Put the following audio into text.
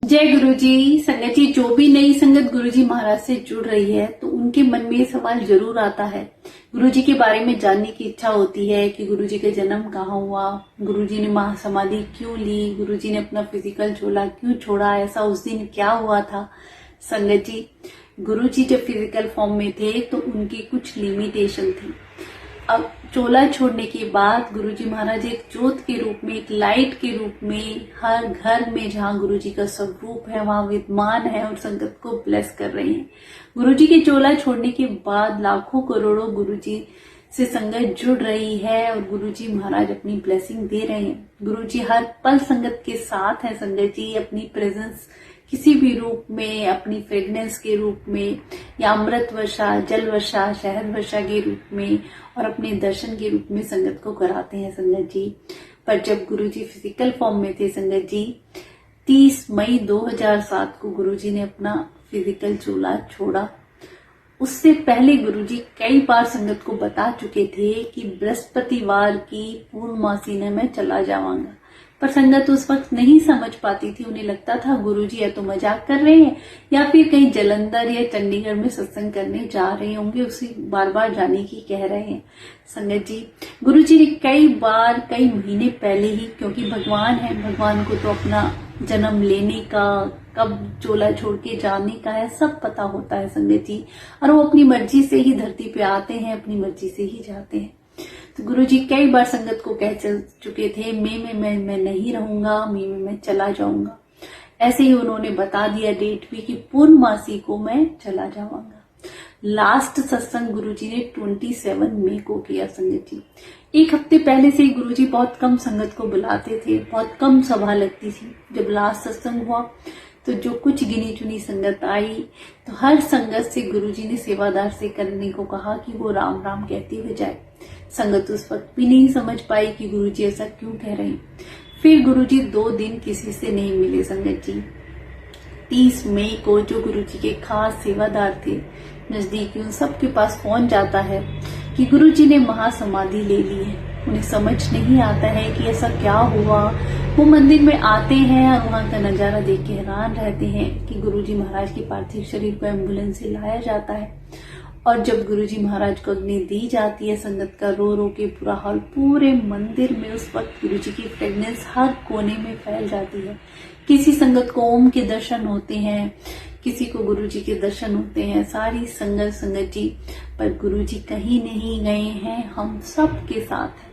जय गुरु जी। संगत जी, जो भी नई संगत गुरु जी महाराज से जुड़ रही है तो उनके मन में ये सवाल जरूर आता है। गुरु जी के बारे में जानने की इच्छा होती है कि गुरु जी का जन्म कहाँ हुआ, गुरु जी ने महासमाधि क्यों ली, गुरु जी ने अपना फिजिकल झोला क्यों छोड़ा, ऐसा उस दिन क्या हुआ था। संगत जी, गुरु जी जब फिजिकल फॉर्म में थे तो उनकी कुछ लिमिटेशन थी। अब चोला छोड़ने के बाद गुरुजी महाराज एक ज्योत के रूप में, एक लाइट के रूप में हर घर में जहां गुरुजी का स्वरूप है वहां विद्यमान है और संगत को ब्लेस कर रहे हैं। गुरुजी के चोला छोड़ने के बाद लाखों करोड़ों गुरुजी से संगत जुड़ रही है और गुरुजी महाराज अपनी ब्लेसिंग दे रहे हैं। गुरुजी हर पल संगत के साथ है। संगत जी अपनी प्रेजेंस किसी भी रूप में, अपनी फ्रेगनेंस के रूप में या अमृत वर्षा, जल वर्षा, शहद वर्षा के रूप में और अपने दर्शन के रूप में संगत को कराते हैं। संगत जी, पर जब गुरुजी फिजिकल फॉर्म में थे संगत जी, 30 मई 2007 को गुरुजी ने अपना फिजिकल चोला छोड़ा। उससे पहले गुरुजी कई बार संगत को बता चुके थे कि बृहस्पतिवार की पूर्णमासी में मैं चला जाऊंगा, पर संगत उस वक्त नहीं समझ पाती थी। उन्हें लगता था गुरुजी या तो मजाक कर रहे हैं या फिर कहीं जलंधर या चंडीगढ़ में सत्संग करने जा रहे होंगे, उसी बार बार जाने की कह रहे हैं। संगत जी, गुरुजी ने कई बार, कई महीने पहले ही, क्योंकि भगवान है, भगवान को तो अपना जन्म लेने का, कब चोला छोड़ के जाने का है, सब पता होता है संगत जी। और वो अपनी मर्जी से ही धरती पे आते हैं, अपनी मर्जी से ही जाते हैं। तो गुरुजी कई बार संगत को कह चुके थे, मैं नहीं रहूंगा, मैं चला जाऊंगा। ऐसे ही उन्होंने बता दिया डेट भी कि पूर्णमासी को मैं चला जाऊंगा। लास्ट सत्संग गुरुजी ने 27 मई को किया। संगत जी, एक हफ्ते पहले से ही गुरुजी बहुत कम संगत को बुलाते थे, बहुत कम सभा लगती थी। जब लास्ट सत्संग हुआ तो जो कुछ गिनी चुनी संगत आई तो हर संगत से गुरुजी ने सेवादार से करने को कहा कि वो राम राम कहते हुए जाए। संगत उस वक्त भी नहीं समझ पाई कि गुरुजी ऐसा क्यों कह रहे हैं। फिर गुरुजी 2 दिन किसी से नहीं मिले। संगत जी, 30 मई को जो गुरुजी के खास सेवादार थे, नजदीकी, उन सबके पास फोन जाता है कि गुरुजी ने महासमाधि ले ली है। उन्हें समझ नहीं आता है कि ऐसा क्या हुआ। वो मंदिर में आते हैं और वहां का नजारा देख के हैरान रहते हैं कि गुरुजी महाराज के पार्थिव शरीर को एम्बुलेंस से लाया जाता है और जब गुरुजी महाराज को अग्नि दी जाती है, संगत का रो रो के बुरा हाल। पूरे मंदिर में उस वक्त गुरुजी की फ्रेगनेंस हर कोने में फैल जाती है। किसी संगत को ओम के दर्शन होते हैं, किसी को गुरुजी के दर्शन होते हैं। सारी संगत जी, पर गुरुजी कहीं नहीं गए हैं, हम सब के साथ हैं।